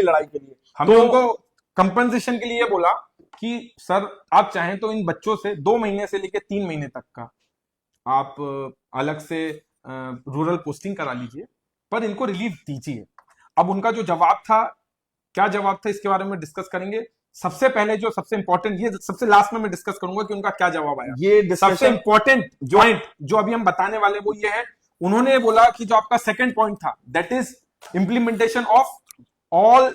लड़ाई के लिए। हमने उनको कंपनसेशन के लिए बोला कि सर आप चाहें तो इन बच्चों से 2 महीने से लेकर 3 महीने तक का आप अलग से रूरल पोस्टिंग करा लीजिए, पर इनको रिलीफ दीजिए। अब उनका जो जवाब था, क्या जवाब था इसके बारे में डिस्कस करेंगे। सबसे पहले जो सबसे इंपॉर्टेंट, ये सबसे लास्ट में मैं डिस्कस करूंगा कि उनका क्या जवाब आया। ये सबसे इंपॉर्टेंट पॉइंट जो अभी हम बताने वाले वो ये है, उन्होंने बोला कि जो आपका सेकंड पॉइंट था that is implementation of all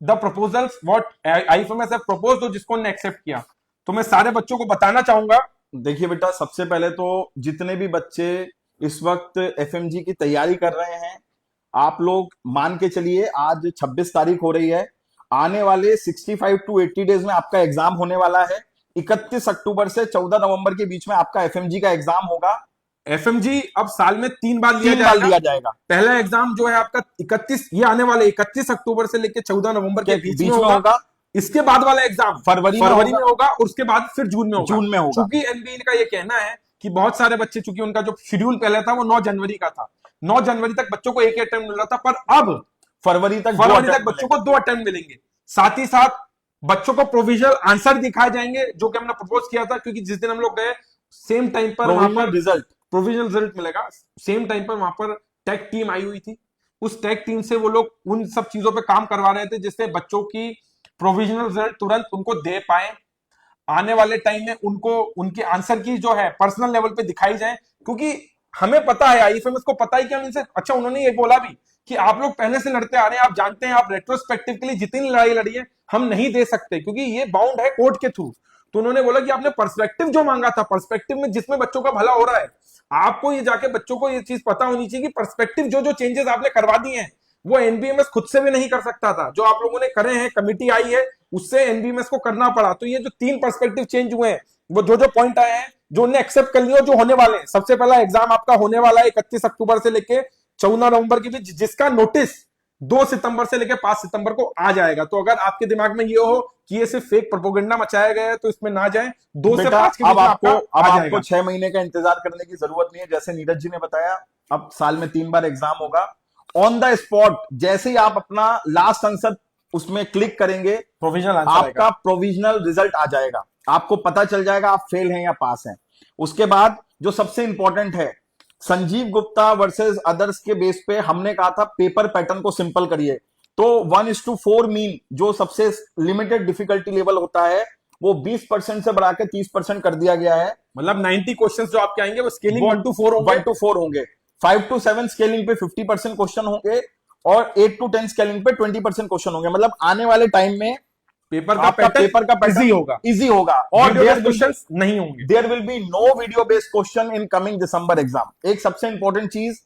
the proposals what IFMS have proposed, तो जिसको उन्होंने एक्सेप्ट किया। तो मैं सारे बच्चों को बताना चाहूंगा। देखिए बेटा, सबसे पहले तो जितने भी बच्चे इस वक्त एफएमजी की तैयारी कर रहे हैं, आप लोग मान के चलिए आज 26 तारीख हो रही है, आने वाले 65 टू 80 डेज में आपका एग्जाम होने वाला है। 31 अक्टूबर से 14 नवंबर के बीच में आपका एफएमजी का एग्जाम होगा। एफएमजी अब साल में 3 बार लिया जाएगा। पहला एग्जाम जो है आपका 31, ये आने वाले 31 अक्टूबर से लेकर 14 नवंबर के बीच में होगा। इसके बाद वाला एग्जाम फरवरी में होगा और उसके बाद फिर जून में होगा। चूंकि एनबीए का ये कहना है कि बहुत सारे बच्चे, चूंकि उनका जो शेड्यूल पहले था वो 9 जनवरी का था, 9 जनवरी तक बच्चों को एक अटेम्प्ट मिल रहा था, पर अब फरवरी तक बच्चों को 2 अटेम्प्ट मिलेंगे। साथ ही साथ बच्चों को प्रोविजनल आंसर दिखाए जाएंगे, जो कि हमने प्रपोज किया था, क्योंकि जिस दिन हम लोग गए सेम टाइम पर प्रोविजनल रिजल्ट मिलेगा। सेम टाइम पर वहां पर टेक टीम आई हुई थी। उस टेक टीम से वो लोग उन सब चीजों पे काम करवा रहे थे जिससे बच्चों की प्रोविजनल रिजल्ट तुरंत उनको दे पाए। आने वाले टाइम में उनको उनके आंसर की जो है पर्सनल लेवल पे दिखाई जाए, क्योंकि हमें पता है, आईएफएमएस को पता है कि हम इनसे अच्छा, उन्होंने ये बोला भी कि आप लोग पहले से लड़ते आ रहे हैं, आप जानते हैं, आप रेट्रोस्पेक्टिव के लिए जितनी लड़ाई लड़ी है हम नहीं दे सकते क्योंकि ये बाउंड है कोर्ट के थ्रू। तो उन्होंने बोला कि आपने पर्सपेक्टिव जो मांगा था, पर्सपेक्टिव में जिसमें बच्चों का भला हो रहा है, आपको ये जाके बच्चों को ये चीज पता होनी चाहिए कि पर्सपेक्टिव जो चेंजेस आपने करवा दिए हैं वो एनबीएमएस खुद से भी नहीं कर सकता था। जो आप लोगों ने करे हैं, कमिटी आई है, उससे एनबीएमएस को करना पड़ा। तो ये जो 3 पर्सपेक्टिव चेंज हुए हैं, वो जो पॉइंट आए हैं, जो उन्हें एक्सेप्ट कर लिया, जो होने वाले हैं। सबसे पहला एग्जाम आपका होने वाला है 31 अक्टूबर से लेके 14 नवंबर के बीच, जिसका नोटिस 2 सितंबर से लेकर 5 सितंबर को आ जाएगा। तो अगर आपके दिमाग में ये हो कि ये सिर्फ फेक प्रोपोगेंडा मचाया गया है, तो इसमें ना जाए। 2 से 5 के बीच आपको 6 महीने का इंतजार करने की जरूरत नहीं है। जैसे नीरज जी ने बताया, अब साल में 3 बार एग्जाम होगा। ऑन द स्पॉट जैसे ही आप अपना लास्ट आंसर उसमें क्लिक करेंगे, प्रोविजनल आपका प्रोविजनल रिजल्ट आ जाएगा, आपको पता चल जाएगा आप फेल हैं या पास हैं। उसके बाद जो सबसे इंपॉर्टेंट है, संजीव गुप्ता वर्सेस अदर्स के बेस पे हमने कहा था पेपर पैटर्न को सिंपल करिए। तो 1:4 मीन जो सबसे लिमिटेड डिफिकल्टी लेवल होता है वो 20% से बढ़ा के 30% कर दिया गया है। मतलब 90 क्वेश्चंस जो आपके आएंगे वो स्केलिंग 1 to 4 होंगे। 5 to 7 स्केलिंग पे 50% क्वेश्चन होंगे और 8 to 10 स्केलिंग पे 20% क्वेश्चन होंगे। मतलब आने वाले टाइम में पेपर का पैटर्न इजी होगा और क्वेश्चंस नहीं होंगे। There will be no video based question in coming December exam. एक सबसे इंपॉर्टेंट चीज,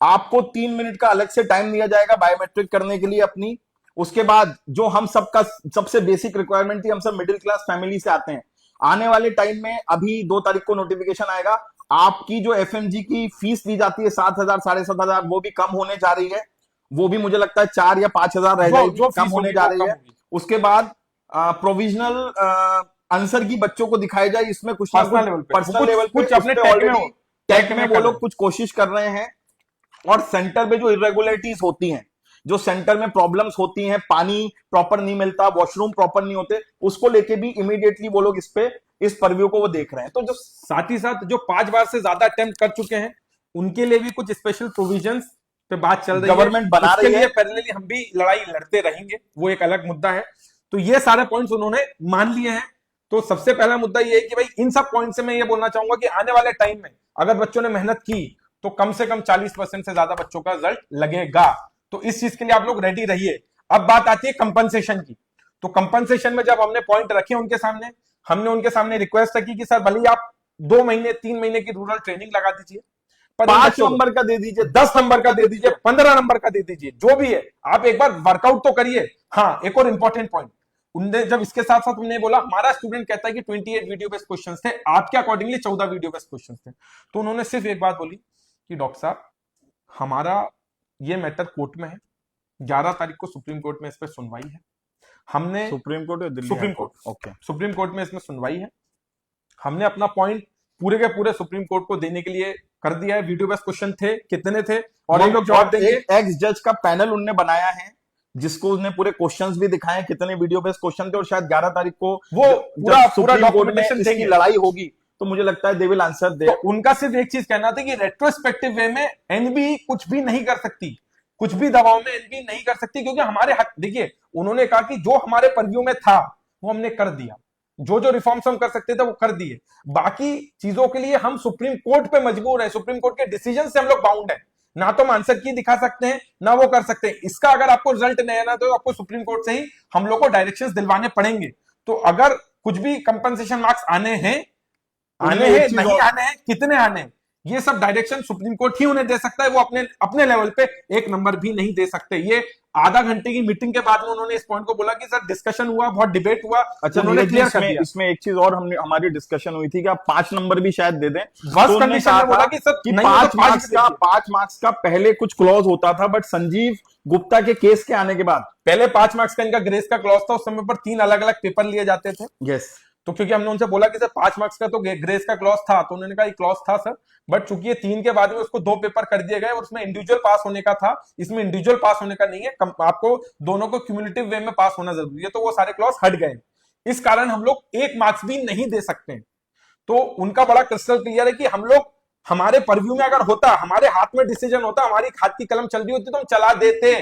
आपको 3 मिनट का अलग से टाइम दिया जाएगा बायोमेट्रिक करने के लिए अपनी। उसके बाद जो हम सबका सबसे बेसिक रिक्वायरमेंट थी, हम सब मिडिल क्लास फैमिली से आते हैं, आने वाले टाइम में अभी 2 तारीख को नोटिफिकेशन आएगा, आपकी जो एफएमजी की फीस दी जाती है 7,000 7,500 वो भी कम होने जा रही है। वो भी मुझे लगता है 4 या 5,000 रह जाएगी, कम होने जा रही है। उसके बाद प्रोविजनल आंसर की बच्चों को दिखाई जाए, इसमें कुछ पर्सनल लेवल पे कुछ अपने टेक में वो लोग कुछ कोशिश कर रहे हैं। और सेंटर में जो इरेगुलरिटीज होती हैं, जो सेंटर में प्रॉब्लम्स होती हैं, पानी प्रॉपर नहीं मिलता, वॉशरूम प्रॉपर नहीं होते, उसको लेके भी इमीडिएटली वो लोग इस परव्यू को वो देख रहे हैं। तो जो साथ ही साथ जो 5 बार से ज्यादा अटेम्प्ट कर चुके हैं उनके लिए भी कुछ स्पेशल प्रोविजंस पे बात चल रही है, गवर्नमेंट बना रही है। पैरेलली हम भी लड़ाई लड़ते रहेंगे, वो एक अलग मुद्दा है। तो ये सारे पॉइंट्स उन्होंने मान लिए हैं। तो सबसे पहला मुद्दा ये है कि भाई इन सब पॉइंट से मैं ये बोलना चाहूंगा कि आने वाले टाइम में अगर बच्चों ने मेहनत की तो कम से कम 40% से ज्यादा बच्चों का रिजल्ट लगेगा। तो इस चीज के लिए आप लोग रेडी रहिए। अब बात आती है कंपनसेशन की। तो कंपनसेशन में जब हमने पॉइंट रखे उनके सामने, हमने उनके सामने रिक्वेस्ट रखी कि सर भले आप 2 महीने 3 महीने की रूरल ट्रेनिंग लगा दीजिए, 5 नंबर का दे दीजिए, 10 नंबर का दे दीजिए, 15 नंबर का दे दीजिए, जो भी है आप एक बार वर्कआउट तो करिए। हाँ, एक और इंपॉर्टेंट पॉइंट, उनने जब इसके साथ साथ उन्होंने बोला हमारा स्टूडेंट कहता है कि 28 वीडियो बेस्ड क्वेश्चंस थे, आपके अकॉर्डिंगली 14 वीडियो बेस्ड क्वेश्चंस थे। तो उन्होंने सिर्फ एक बात बोली कि डॉक्टर साहब हमारा ये मैटर कोर्ट में है, 11 तारीख को सुप्रीम कोर्ट में इस पर सुनवाई है। हमने सुप्रीम कोर्ट या Delhi supreme court, okay, supreme court में इसमें सुनवाई है। हमने अपना पॉइंट पूरे के पूरे सुप्रीम कोर्ट को देने के लिए कर दिया है। वीडियो बेस्ड क्वेश्चन थे, कितने थे और हम लोग जवाब देंगे। एक्स जज का पैनल उन्होंने बनाया है जिसको उसने पूरे क्वेश्चंस भी दिखाए, कितने वीडियो बेस्ड क्वेश्चन थे, और शायद 11 तारीख को वो पूरा सुप्रीम कोर्ट में डॉक्यूमेंटेशन इसकी लड़ाई होगी, तो मुझे लगता है दे विल आंसर दे। तो उनका सिर्फ एक चीज कहना था कि रेट्रोस्पेक्टिव वे में एनबी कुछ भी नहीं कर सकती, कुछ भी दबाव में एनबी नहीं कर सकती, क्योंकि हमारे हक, देखिए उन्होंने कहा कि जो हमारे परव्यू में था वो हमने कर दिया, जो जो रिफॉर्म्स हम कर सकते थे वो कर दिए, बाकी चीजों के लिए हम सुप्रीम कोर्ट पे मजबूर है, सुप्रीम कोर्ट के डिसीजन से हम लोग बाउंड है, ना तो हम आंसर की दिखा सकते हैं ना वो कर सकते हैं। इसका अगर आपको रिजल्ट नहीं आना तो आपको सुप्रीम कोर्ट से ही हम लोग को डायरेक्शंस दिलवाने पड़ेंगे। तो अगर कुछ भी कंपनसेशन मार्क्स आने हैं नहीं आने हैं, कितने आने हैं, ये सब डायरेक्शन सुप्रीम कोर्ट ही उन्हें दे सकता है, वो अपने अपने लेवल पे एक नंबर भी नहीं दे सकते। ये आधा घंटे की मीटिंग के बाद में उन्होंने इस पॉइंट को बोला कि सर डिस्कशन हुआ, बहुत डिबेट हुआ, अच्छा उन्होंने क्लियर कर दिया। इसमें एक चीज और हमारी डिस्कशन हुई थी कि आप 5 नंबर भी शायद दे दें, बस कंडीशन में बोला कि सर कि 5 मार्क्स का पहले कुछ क्लॉज होता था, बट संजीव गुप्ता के केस के आने के बाद पहले 5 मार्क्स का इनका ग्रेस का क्लॉज था, उस समय पर 3 अलग अलग पेपर लिए जाते थे। यस, तो क्योंकि हमने उनसे बोला कि सर 5 मार्क्स का तो ग्रेस का क्लॉज था, तो उन्होंने कहा ये क्लॉज था सर, बट चूंकि ये 3 के बाद में उसको 2 पेपर कर दिए गए और उसमें इंडिविजुअल पास होने का था, इसमें इंडिविजुअल पास होने का नहीं है, आपको दोनों को क्यूमुलेटिव वे में पास होना जरूरी है, तो वो सारे क्लॉज हट गए। इस कारण हम लोग 1 मार्क्स भी नहीं दे सकते। तो उनका बड़ा क्रिस्टल क्लियर है कि हम लोग, हमारे परव्यू में अगर होता, हमारे हाथ में डिसीजन होता, हमारी हाथ की कलम चल रही होती तो हम चला देते।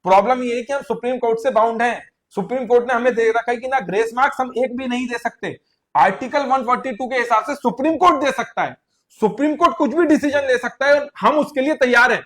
प्रॉब्लम ये है कि हम सुप्रीम कोर्ट से बाउंड हैं, सुप्रीम कोर्ट ने हमें दे रखा है कि ना ग्रेस मार्क्स हम एक भी नहीं दे सकते। आर्टिकल 142 के हिसाब से सुप्रीम कोर्ट दे सकता है, सुप्रीम कोर्ट कुछ भी डिसीजन ले सकता है, हम उसके लिए तैयार हैं।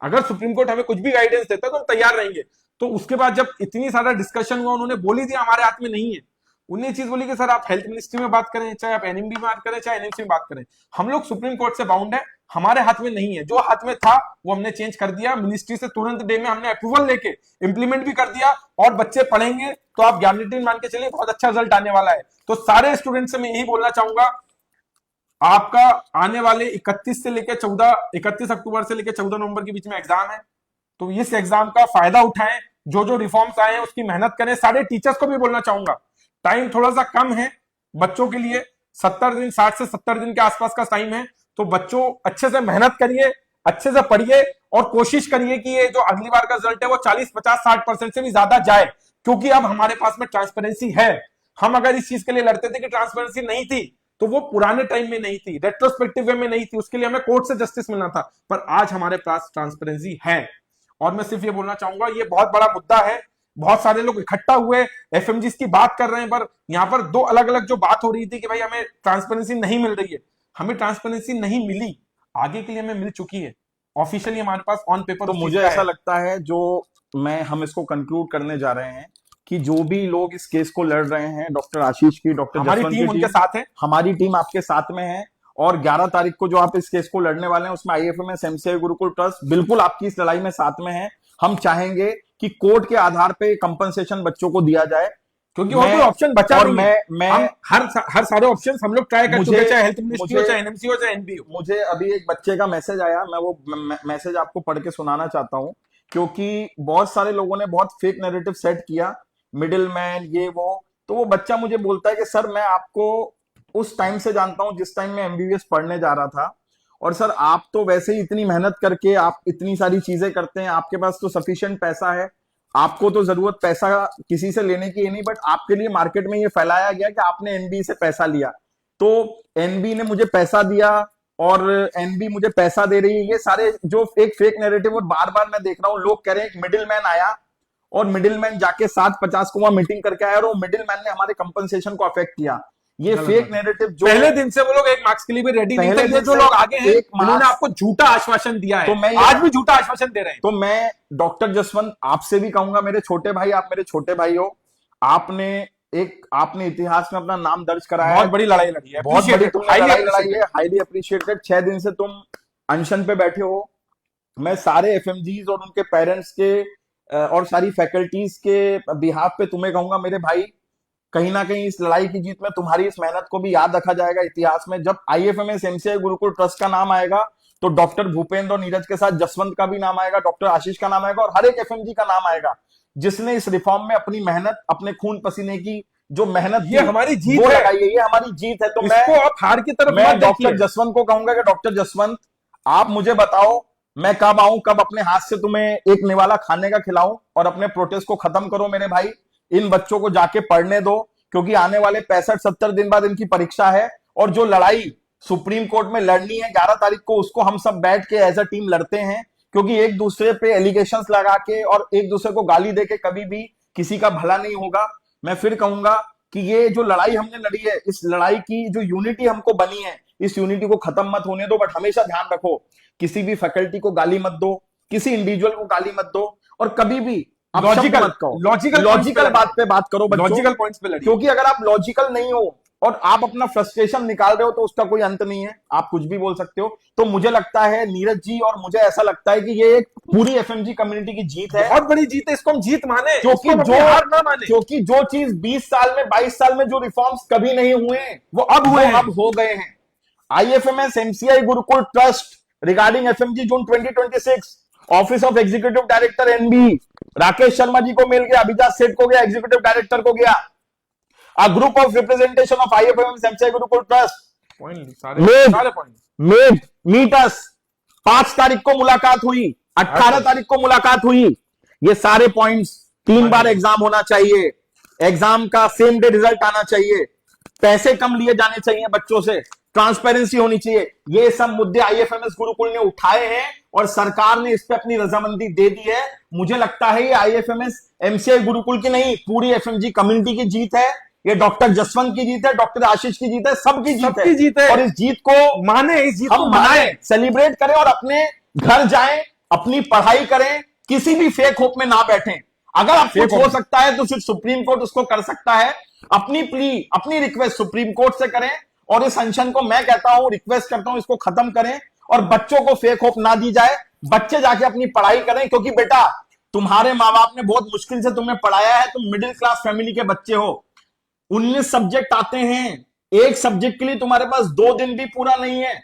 अगर सुप्रीम कोर्ट हमें कुछ भी गाइडेंस देता है तो हम तैयार रहेंगे। तो उसके बाद जब इतनी सारा डिस्कशन हुआ, उन्होंने बोली दिया हमारे हाथ में नहीं है, उन्हें चीज बोली कि सर आप हेल्थ मिनिस्ट्री में बात करें, चाहे आप एनएमबी में बात करें, चाहे एनएमसी में बात करें, हम लोग सुप्रीम कोर्ट से बाउंड है, हमारे हाथ में नहीं है। जो हाथ में था वो हमने चेंज कर दिया, मिनिस्ट्री से तुरंत डे में हमने अप्रूवल लेके इंप्लीमेंट भी कर दिया, और बच्चे पढ़ेंगे तो आप गारंटी मान के चलिए बहुत अच्छा रिजल्ट आने वाला है। तो सारे स्टूडेंट से मैं यही बोलना चाहूंगा, आपका आने वाले 31 अक्टूबर से लेकर 14 नवंबर के बीच में एग्जाम है, तो इस एग्जाम का फायदा उठाएं, जो जो रिफॉर्म्स आए हैं उसकी मेहनत करें। सारे टीचर्स को भी बोलना चाहूंगा, टाइम थोड़ा सा कम है बच्चों के लिए, 70 दिन 60 से 70 दिन के आसपास का टाइम है, तो बच्चों अच्छे से मेहनत करिए, अच्छे से पढ़िए, और कोशिश करिए कि ये जो अगली बार का रिजल्ट है वो 40, 50, 60% से भी ज्यादा जाए, क्योंकि अब हमारे पास में ट्रांसपेरेंसी है। हम अगर इस चीज के लिए लड़ते थे कि ट्रांसपेरेंसी नहीं थी, तो वो पुराने टाइम में नहीं थी, रेट्रोस्पेक्टिव वे में नहीं थी, उसके लिए हमें कोर्ट से जस्टिस मिलना था, पर आज हमारे पास ट्रांसपेरेंसी है। और मैं सिर्फ ये बोलना चाहूंगा, ये बहुत बड़ा मुद्दा है, बहुत सारे लोग इकट्ठा हुए एफएमजीस की बात कर रहे हैं, पर यहां पर 2 अलग अलग जो बात हो रही थी कि भाई हमें ट्रांसपेरेंसी नहीं मिल रही है, हमें ट्रांसपेरेंसी नहीं मिली, आगे के लिए हमें मिल चुकी है, ऑफिशियली हमारे पास ऑन पेपर। तो मुझे ऐसा लगता है, जो हम इसको कंक्लूड करने जा रहे हैं कि जो भी लोग इस केस को लड़ रहे हैं, डॉक्टर आशीष की, डॉक्टर हमारी टीम उनके साथ है, हमारी टीम आपके साथ में है, और 11 तारीख को जो आप इस केस को लड़ने वाले हैं उसमें आईएफएमएस एमसीआई गुरुकुल ट्रस्ट बिल्कुल आपकी इस लड़ाई में साथ में है। हम चाहेंगे कि कोर्ट के आधार पे कंपनसेशन बच्चों को दिया जाए, क्योंकि और कोई ऑप्शन बचा और नहीं है। मैं हर सारे ऑप्शंस हम लोग ट्राई कर चुके हैं, चाहे हेल्थ मिनिस्ट्री हो, चाहे एनएमसी हो, चाहे एनबी हो। मुझे अभी एक बच्चे का मैसेज आया, मैं वो मैसेज आपको पढ़ के सुनाना चाहता हूं, क्योंकि बहुत सारे लोगों ने बहुत फेक नैरेटिव सेट किया, मिडिल मैन ये वो। तो वो बच्चा मुझे बोलता है कि सर मैं आपको उस टाइम से जानता हूं जिस टाइम मैं एमबीबीएस पढ़ने जा रहा था, और सर आप तो वैसे ही इतनी मेहनत करके आप इतनी सारी चीजें करते हैं, आपके पास तो सफिशिएंट पैसा है, आपको तो जरूरत पैसा किसी से लेने की नहीं, बट आपके लिए मार्केट में ये फैलाया गया कि आपने एनबी से पैसा लिया, तो एनबी ने मुझे पैसा दिया और एनबी मुझे पैसा दे रही है, ये सारे जो एक फेक नैरेटिव। और बार बार मैं देख रहा हूं लोग कह रहे हैं एक मिडिल मैन आया और मिडिल मैन जाके 750 को वहां मीटिंग करके आया और वो मिडिल मैन ने हमारे कंपनसेशन को अफेक्ट किया। ये फेक नैरेटिव जो पहले दिन से वो लोग 1 मार्क्स के लिए भी रेडी नहीं थे, जो लोग आगे हैं उन्होंने आपको झूठा आश्वासन दिया है, तो मैं आज भी झूठा आश्वासन दे रहे हैं। तो मैं डॉक्टर जसवंत आपसे भी कहूंगा, मेरे छोटे भाई, आप मेरे छोटे भाई हो, आपने इतिहास में अपना नाम दर्ज कराया, बहुत बड़ी लड़ाई लड़ी है, बहुत बड़ी तुमने लड़ाई है, हाईली अप्रिशिएटेड। 6 दिन से तुम अनशन पे बैठे हो, मैं सारे एफएमजीज और उनके पेरेंट्स के और सारी फैकल्टीज के बिहाफ पे तुम्हें कहूंगा मेरे भाई, कहीं ना कहीं इस लड़ाई की जीत में तुम्हारी इस मेहनत को भी याद रखा जाएगा इतिहास में। जब आईएफएमएस एमसीआई गुरुकुल ट्रस्ट का नाम आएगा तो डॉक्टर भूपेंद्र और नीरज के साथ जसवंत का भी नाम आएगा, डॉक्टर आशीष का नाम आएगा, और हर एक एफएमजी का नाम आएगा जिसने इस रिफॉर्म में अपनी मेहनत, अपने खून पसीने की जो मेहनत, ये हमारी जीत वो है, ये हमारी जीत है। तो मैं आप हार की तरफ मैं डॉक्टर जसवंत को कहूंगा कि डॉक्टर जसवंत आप मुझे बताओ मैं कब आऊं, कब अपने हाथ से तुम्हें एक निवाला खाने का खिलाऊं और अपने प्रोटेस्ट को खत्म करो मेरे भाई। इन बच्चों को जाके पढ़ने दो, क्योंकि आने वाले 65-70 दिन बाद इनकी परीक्षा है। और जो लड़ाई सुप्रीम कोर्ट में लड़नी है 11 तारीख को, उसको हम सब बैठ के एज अ टीम लड़ते हैं। क्योंकि एक दूसरे पे एलिगेशंस लगा के और एक दूसरे को गाली दे के कभी भी किसी का भला नहीं होगा। मैं फिर कहूंगा कि ये जो लड़ाई हमने लड़ी है, इस लड़ाई की जो यूनिटी हमको बनी है, इस यूनिटी को खत्म मत होने दो। बट हमेशा ध्यान रखो, किसी भी फैकल्टी को गाली मत दो, किसी इंडिविजुअल को गाली मत दो, और कभी भी लॉजिकल बात पे बात करो बच्चों, लॉजिकल पॉइंट्स पे लड़िए। क्योंकि अगर आप लॉजिकल नहीं हो और आप अपना फ्रस्ट्रेशन निकाल रहे हो तो उसका कोई अंत नहीं है, आप कुछ भी बोल सकते हो। तो मुझे लगता है नीरज जी, और मुझे ऐसा लगता है कि ये एक पूरी एफएमजी कम्युनिटी की जीत है, बहुत बड़ी जीत है, इसको हम जीत माने, क्योंकि जो चीज 20 साल में 22 साल में जो रिफॉर्म्स कभी नहीं हुए वो अब हुए, अब हो गए हैं। IFMS MCI Gurukul trust regarding FMG June 2026, office of executive director NB Rakesh Sharma ji को मिल गया, अभिजात सेठ को गया, एग्जीक्यूटिव डायरेक्टर को गया। A group of representation of IFMS MCI Gurukul Trust meet us। 5 तारीख को मुलाकात हुई, 18 तारीख को मुलाकात हुई। ये सारे पॉइंट्स 3 बार एग्जाम होना चाहिए, एग्जाम का सेम डे रिजल्ट आना चाहिए, पैसे कम लिए जाने चाहिए बच्चों से, ट्रांसपेरेंसी होनी चाहिए। ये सब मुद्दे आईएफएमएस गुरुकुल ने उठाए हैं और सरकार ने इस पे अपनी रजामंदी दे दी है। मुझे लगता है ये आईएफएमएस एमसीआई गुरुकुल की नहीं, पूरी एफएमजी कम्युनिटी की जीत है। ये डॉक्टर जसवंत की जीत है, डॉक्टर आशीष की जीत है, सबकी जीत है। और इस जीत को माने, इस जीत को मनाएं, सेलिब्रेट करें और अपने घर जाएं, अपनी पढ़ाई करें, किसी भी फेक होप में ना बैठें। अगर आप कुछ हो सकता है तो सिर्फ सुप्रीम कोर्ट उसको कर सकता है। अपनी प्ली, अपनी रिक्वेस्ट सुप्रीम कोर्ट से करें, और इस अनशन को मैं कहता हूं, रिक्वेस्ट करता हूं, इसको खत्म करें और बच्चों को फेक होप ना दी जाए। बच्चे जाके अपनी पढ़ाई करें, क्योंकि बेटा तुम्हारे माँ बाप ने बहुत मुश्किल से तुम्हें पढ़ाया है, तुम मिडिल क्लास फैमिली के बच्चे हो। 19 सब्जेक्ट आते हैं, एक सब्जेक्ट के लिए तुम्हारे पास 2 दिन भी पूरा नहीं है,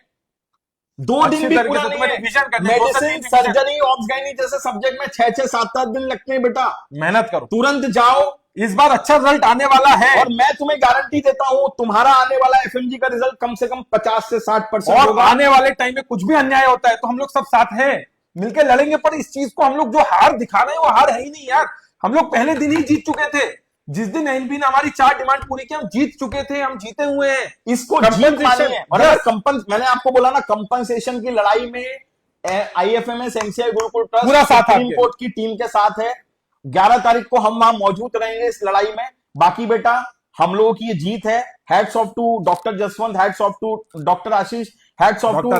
2 दिन भी पूरा नहीं है। मेडिसिन, सर्जरी, ऑब्स गायनी जैसे सब्जेक्ट में 6-6, 7-7 दिन लगते हैं। बेटा मेहनत करो, तुरंत जाओ, इस बार अच्छा रिजल्ट आने वाला है, और मैं तुम्हें गारंटी देता हूं तुम्हारा आने वाला एफएमजी का रिजल्ट कम से कम 50 से 60% होगा। आने वाले टाइम में कुछ भी अन्याय होता है तो हम लोग सब साथ हैं, मिलकर लड़ेंगे। पर इस चीज को हम लोग जो हार दिखा रहे हैं वो हार है ही नहीं यार। हम लोग पहले दिन ही जीत चुके थे, जिस दिन एनबी ने हमारी 4 डिमांड पूरी की, हम जीत चुके थे, हम जीते हुए हैं। इसको जीत मानिए। और मैंने आपको बोला ना, कंपनसेशन की लड़ाई में आईएफएमएस एमसीआई गुरुकुल ट्रस्ट पूरा सुप्रीम कोर्ट की टीम के साथ है। 11 तारीख को हम वहां मौजूद रहेंगे इस लड़ाई में। बाकी बेटा हम लोगों की ये जीत है। Hats off to doctor Jaswant, hats off to doctor Ashish, hats off to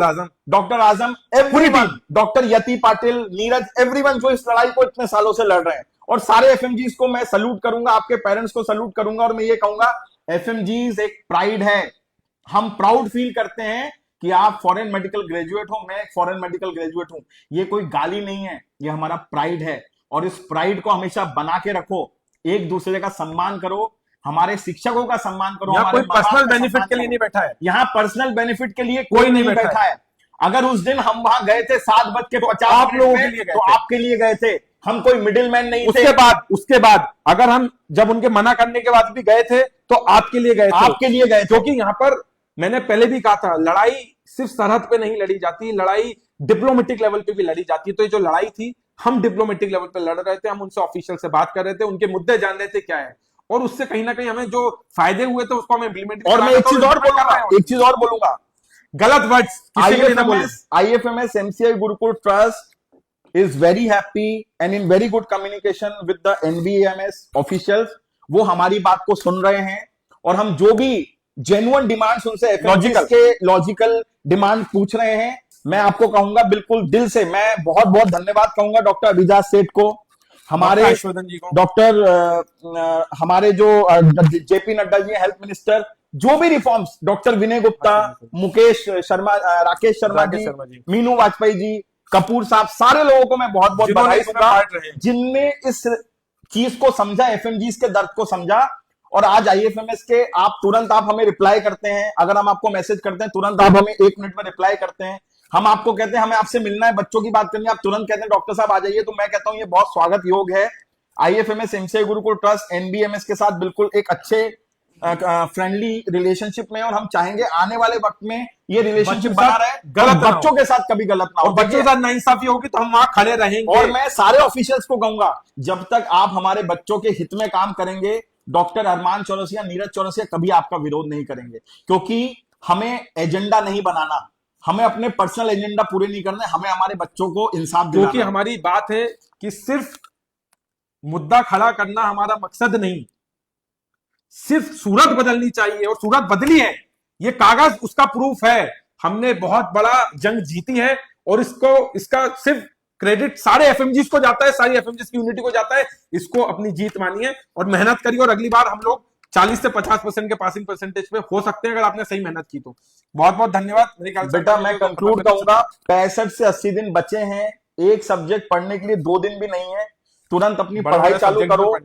doctor Azam, everyone, doctor Yati Patil, Neeraj, everyone जो इस लड़ाई को इतने सालों से लड़ रहे हैं। और सारे एफएमजीज को मैं सल्यूट करूंगा, आपके पेरेंट्स को सल्यूट करूंगा, और मैं ये कहूंगा एफएमजीज एक प्राइड है। हम प्राउड फील करते हैं कि आप फॉरेन मेडिकल ग्रेजुएट हो, मैं एक फॉरेन मेडिकल ग्रेजुएट हूं। ये कोई गाली नहीं है, ये हमारा प्राइड है, और इस प्राइड को हमेशा बना के रखो। एक दूसरे का सम्मान करो, हमारे शिक्षकों का सम्मान करो। यहाँ कोई पर्सनल बेनिफिट के लिए नहीं बैठा है, यहाँ पर्सनल बेनिफिट के लिए कोई नहीं बैठा है। अगर उस दिन हम वहां गए थे 7:50 आप लोगों के लिए, तो आपके लिए गए थे, हम कोई मिडिल मैन नहीं थे। उसके बाद अगर हम जब उनके मना करने के बाद भी गए थे तो आपके लिए गए थे, आपके लिए गए, क्योंकि यहाँ पर मैंने पहले भी कहा था, लड़ाई सिर्फ सरहद पे नहीं लड़ी जाती, लड़ाई डिप्लोमेटिक लेवल पे भी लड़ी जाती है। तो ये जो लड़ाई थी, हम डिप्लोमेटिक लेवल पे लड़ रहे थे, हम उनसे ऑफिशियल से बात कर रहे थे, उनके मुद्दे जान रहे थे क्या है, और उससे कहीं ना कहीं हमें जो फायदे हुए थे उसको हमें इम्प्लीमेंट। और मैं एक चीज और बोलूंगा, गलत words, IFMS MCI Gurukul trust is very happy and in very good communication with the NBMS officials। वो हमारी बात को सुन रहे हैं, और हम जो भी जेन्युइन डिमांड्स उनसे लॉजिकल डिमांड पूछ रहे हैं, मैं आपको कहूंगा बिल्कुल दिल से, मैं बहुत बहुत धन्यवाद कहूंगा डॉक्टर अभिजात सेठ को, हमारे डॉक्टर हमारे जो JP Nadda ji health minister, जो भी रिफॉर्म्स, डॉक्टर विनय गुप्ता, मुकेश शर्मा, राकेश शर्मा जी, मीनू वाजपेयी जी, कपूर साहब, सारे लोगों को मैं बहुत बहुत बधाई दूंगा जिनने इस चीज को समझा, एफएमजीज के दर्द को समझा। और आज आईएफएमएस के तुरंत आप हमें रिप्लाई करते हैं, अगर हम आपको मैसेज करते हैं तुरंत आप हमें 1 मिनट में रिप्लाई करते हैं। हम आपको कहते हैं हमें आपसे मिलना है, बच्चों की बात करनी है, आप तुरंत कहते हैं डॉक्टर साहब आ जाइए। तो मैं कहता हूं ये बहुत स्वागत योग है। आईएफएमएस एमसीआई गुरुकुल ट्रस्ट एनबीएमएस के साथ बिल्कुल एक अच्छे फ्रेंडली रिलेशनशिप में, और हम चाहेंगे आने वाले वक्त में ये रिलेशनशिप बच्चों के बना साथ रहे, गलत और ना हो। बच्चों के साथ कभी गलत ना हो। और बच्चों के साथ नाइंसाफी होगी तो हम वहां खड़े रहेंगे। और मैं सारे ऑफिशियल्स को कहूंगा, जब तक आप हमारे बच्चों के हित में काम करेंगे, डॉक्टर अरमान चौरसिया, नीरज चौरसिया कभी आपका विरोध नहीं करेंगे, क्योंकि हमें एजेंडा नहीं बनाना, हमें अपने पर्सनल एजेंडा पूरे नहीं करने, हमें हमारे बच्चों को इंसाफ दिलाना। क्योंकि हमारी बात है कि सिर्फ मुद्दा खड़ा करना हमारा मकसद नहीं, सिर्फ सूरत बदलनी चाहिए, और सूरत बदली है। ये कागज उसका प्रूफ है। हमने बहुत बड़ा जंग जीती है, और इसका सिर्फ क्रेडिट सारे एफएमजीज को जाता है, सारी एफएमजीज की यूनिटी को जाता है। इसको अपनी जीत मानिए और मेहनत करिए, और अगली बार हम लोग 40 से 50% के पासिंग परसेंटेज पे हो सकते हैं अगर आपने सही मेहनत की तो। बहुत बहुत धन्यवाद। मेरे ख्याल से बेटा मैं कंक्लूड करूंगा, 65 से 80 दिन बचे हैं, एक सब्जेक्ट पढ़ने के लिए 2 दिन भी नहीं है, तुरंत अपनी पढ़ाई चालू करो।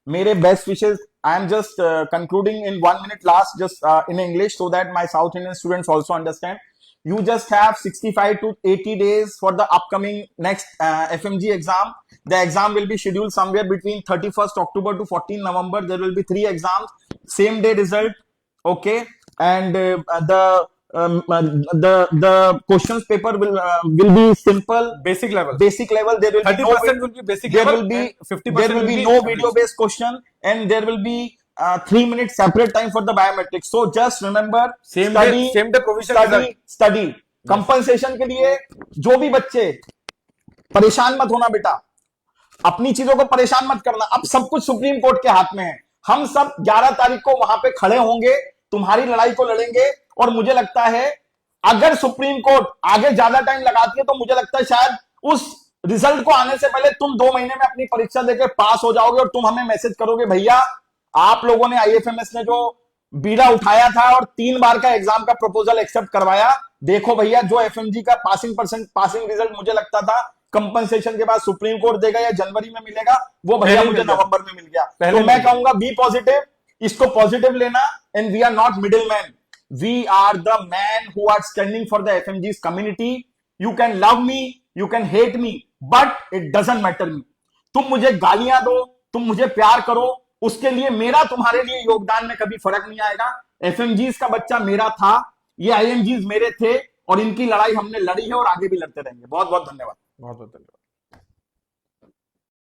मेरे best wishes. I am just concluding in 1 minute last, just in English, so that my South Indian students also understand. You just have 65 to 80 days for the upcoming next FMG exam. The exam will be scheduled somewhere between 31st October to 14 November. There will be 3 exams, same day result. Okay, and the questions paper will be simple, basic level. There will 30% will be basic level, and 50% there will be no video based question, and there will be 3 minutes separate time for the biometrics. So just remember, same day provision study. Compensation के लिए जो भी बच्चे, परेशान मत होना बेटा, अपनी चीजों को परेशान मत करना। अब सब कुछ सुप्रीम कोर्ट के हाथ में है। हम सब 11 तारीख को वहां पे खड़े होंगे, तुम्हारी लड़ाई को लड़ेंगे, और मुझे लगता है अगर सुप्रीम कोर्ट आगे ज्यादा टाइम लगाती है तो मुझे लगता है शायद उस रिजल्ट को आने से पहले तुम 2 महीने में अपनी परीक्षा देके पास हो जाओगे, और तुम हमें मैसेज करोगे, भैया आप लोगों ने आईएफएमएस ने जो बीड़ा उठाया था और 3 बार का एग्जाम का प्रपोजल एक्सेप्ट करवाया, देखो भैया जो एफएमजी का पासिंग रिजल्ट मुझे लगता था कंपनसेशन के बाद सुप्रीम कोर्ट देगा या जनवरी में मिलेगा, वो भैया मुझे नवंबर में मिल गया। तो मैं कहूंगा बी पॉजिटिव, इसको पॉजिटिव लेना, and we are not middle man, we are the man who are standing for the FMGs community. You can love me, you can hate me, but it doesn't matter me. तुम मुझे गालियां दो, तुम मुझे प्यार करो, उसके लिए मेरा तुम्हारे लिए योगदान में कभी फर्क नहीं आएगा। एफएमजीज का बच्चा मेरा था, ये आईएमजीज मेरे थे, और इनकी लड़ाई हमने लड़ी है और आगे भी लड़ते रहेंगे। बहुत बहुत धन्यवाद। बहुत बहुत धन्यवाद।